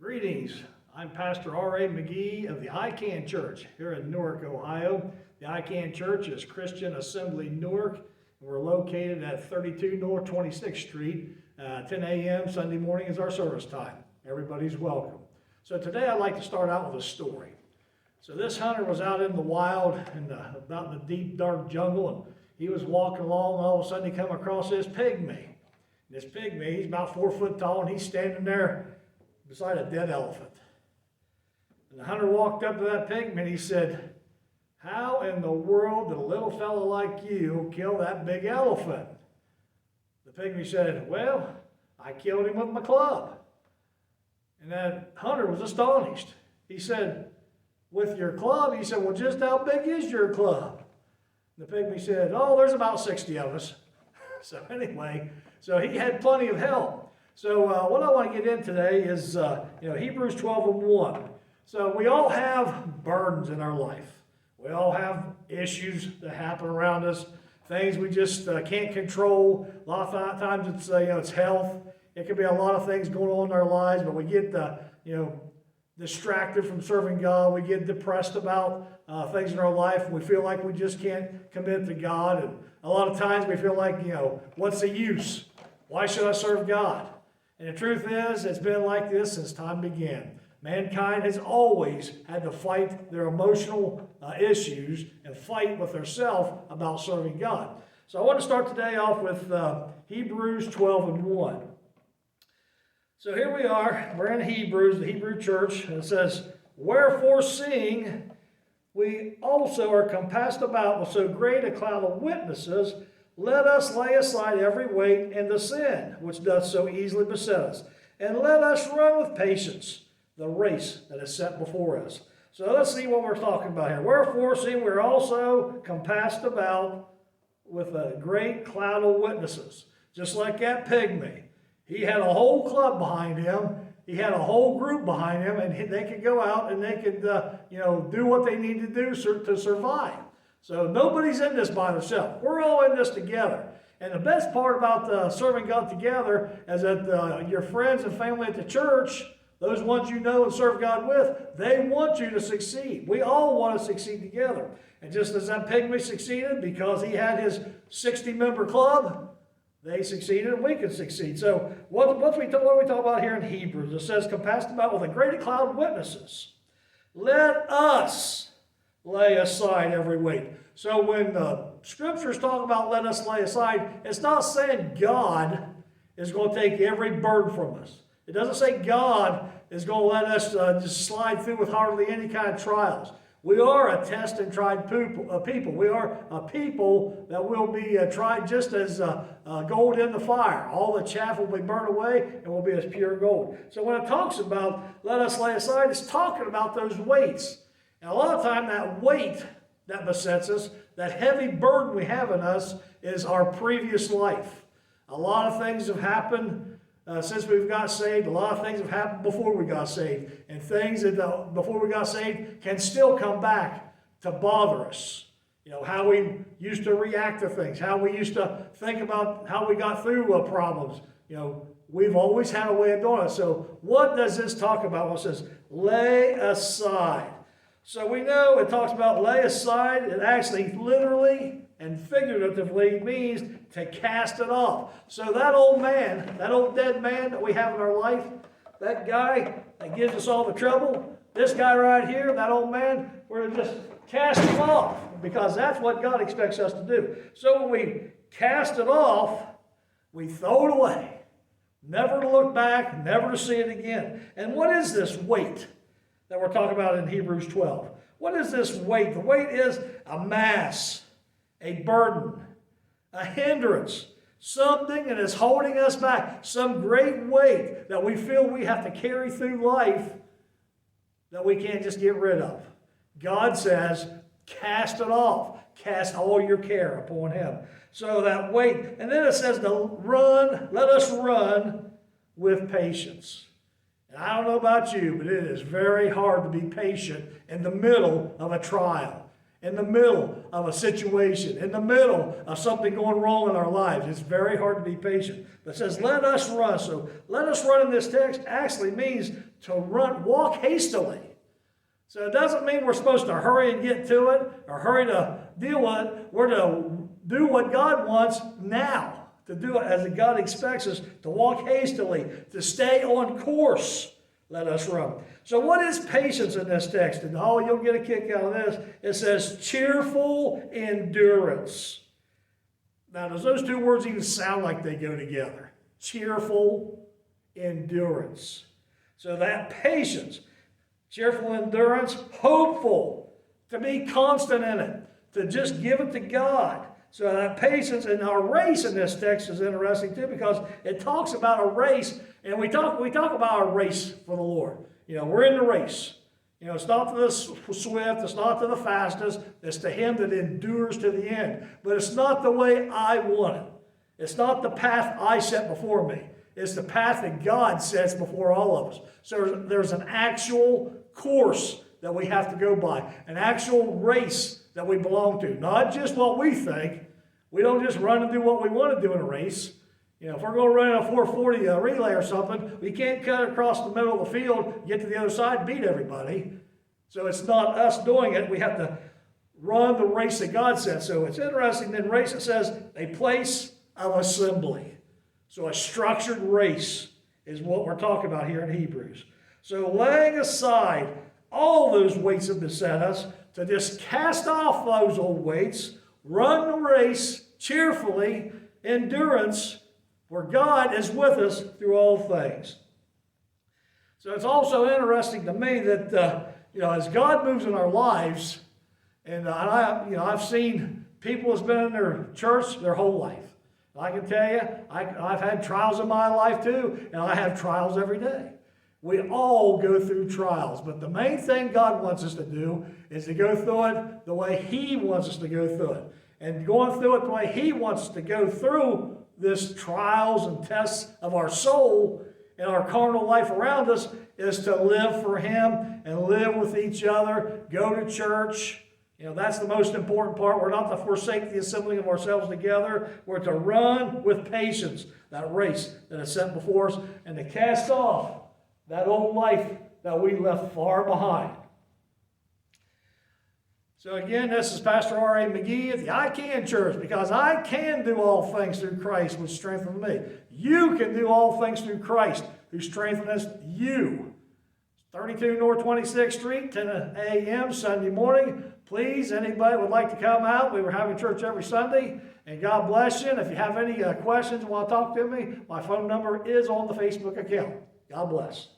Greetings. I'm Pastor R.A. McGee of the ICANN Church here in Newark, Ohio. The ICANN Church is Christian Assembly Newark, and we're located at 32 North 26th Street. 10 a.m. Sunday morning is our service time. Everybody's welcome. So today I'd like to start out with a story. So this hunter was out in the wild, about in the deep, dark jungle, and he was walking along, and all of a sudden he come across this pygmy. This pygmy, he's about 4 foot tall, and he's standing there beside a dead elephant. And the hunter walked up to that pygmy and he said, "How in the world did a little fellow like you kill that big elephant?" The pygmy said, "Well, I killed him with my club." And that hunter was astonished. He said, "With your club?" He said, "Well, just how big is your club?" And the pygmy said, "Oh, there's about 60 of us." So anyway, so he had plenty of help. So what I want to get in today is, Hebrews 12:1. So we all have burdens in our life. We all have issues that happen around us, things we just can't control. A lot of times it's, it's health. It could be a lot of things going on in our lives, but we get, distracted from serving God. We get depressed about things in our life. We feel like we just can't commit to God. And a lot of times we feel like, what's the use? Why should I serve God? And the truth is, it's been like this since time began. Mankind has always had to fight their emotional issues and fight with themselves about serving God. So I want to start today off with Hebrews 12:1. So here we are. We're in Hebrews, the Hebrew church. And it says, "Wherefore, seeing we also are compassed about with so great a cloud of witnesses, let us lay aside every weight and the sin which doth so easily beset us, and let us run with patience the race that is set before us." So let's see what we're talking about here. "Wherefore, seeing we're also compassed about with a great cloud of witnesses." Just like that pygmy. He had a whole club behind him. He had a whole group behind him, and they could go out and they could, do what they need to do to survive. So nobody's in this by themselves. We're all in this together. And the best part about serving God together is that your friends and family at the church, those ones you know and serve God with, they want you to succeed. We all want to succeed together. And just as that pygmy succeeded because he had his 60-member club, they succeeded and we can succeed. So what are we talking about here in Hebrews? It says, "Compassed about with a great cloud of witnesses. Let us lay aside every weight." So when the scriptures talk about let us lay aside, it's not saying God is going to take every burden from us. It doesn't say God is going to let us just slide through with hardly any kind of trials. We are a tested and tried people. We are a people that will be tried just as gold in the fire. All the chaff will be burned away and will be as pure gold. So when it talks about let us lay aside, it's talking about those weights. And a lot of time that weight that besets us, that heavy burden we have in us, is our previous life. A lot of things have happened since we've got saved. A lot of things have happened before we got saved. And things that before we got saved can still come back to bother us. How we used to react to things, how we used to think about how we got through problems. We've always had a way of doing it. So what does this talk about when it says lay aside? So we know it talks about lay aside. It actually literally and figuratively means to cast it off. So that old man, that old dead man that we have in our life, that guy that gives us all the trouble, this guy right here, that old man, we're to just cast him off because that's what God expects us to do. So when we cast it off, we throw it away, never to look back, never to see it again. And what is this weight that we're talking about in Hebrews 12? What is this weight? The weight is a mass, a burden, a hindrance, something that is holding us back, some great weight that we feel we have to carry through life that we can't just get rid of. God says, cast it off. Cast all your care upon Him. So that weight. And then it says to run, let us run with patience. And I don't know about you, but it is very hard to be patient in the middle of a trial. in the middle of a situation, in the middle of something going wrong in our lives. It's very hard to be patient. But it says, let us run. So let us run in this text actually means to run, walk hastily. So it doesn't mean we're supposed to hurry and get to it or hurry to deal with it. We're to do what God wants now, to do it as God expects us, to walk hastily, to stay on course. Let us run. So what is patience in this text? And you'll get a kick out of this. It says cheerful endurance. Now, does those two words even sound like they go together? Cheerful endurance. So that patience, cheerful endurance, hopeful, to be constant in it, to just give it to God. So that patience in our race in this text is interesting too, because it talks about a race, and we talk about our race for the Lord. We're in the race. It's not to the swift, it's not to the fastest, it's to him that endures to the end. But it's not the way I want it. It's not the path I set before me. It's the path that God sets before all of us. So there's an actual course that we have to go by, an actual race that we belong to, not just what we think. We don't just run and do what we want to do in a race. If we're going to run a 440 relay or something, we can't cut across the middle of the field, get to the other side, and beat everybody. So it's not us doing it. We have to run the race that God said. So it's interesting, in race it says a place of assembly. So a structured race is what we're talking about here in Hebrews. So laying aside all those weights that beset us, to just cast off those old weights, run the race cheerfully, endurance, where God is with us through all things. So it's also interesting to me that, as God moves in our lives, and I've seen people that's been in their church their whole life. I can tell you, I've had trials in my life too, and I have trials every day. We all go through trials, but the main thing God wants us to do is to go through it the way He wants us to go through it. And going through it the way He wants us to go through this trials and tests of our soul and our carnal life around us is to live for Him and live with each other, go to church. That's the most important part. We're not to forsake the assembling of ourselves together. We're to run with patience that race that is set before us and to cast off that old life that we left far behind. So again, this is Pastor R.A. McGee at the I Can Church, because I can do all things through Christ which strengthens me. You can do all things through Christ who strengthens you. 32 North 26th Street, 10 a.m. Sunday morning. Please, anybody would like to come out. We were having church every Sunday. And God bless you. And if you have any questions and want to talk to me, my phone number is on the Facebook account. God bless.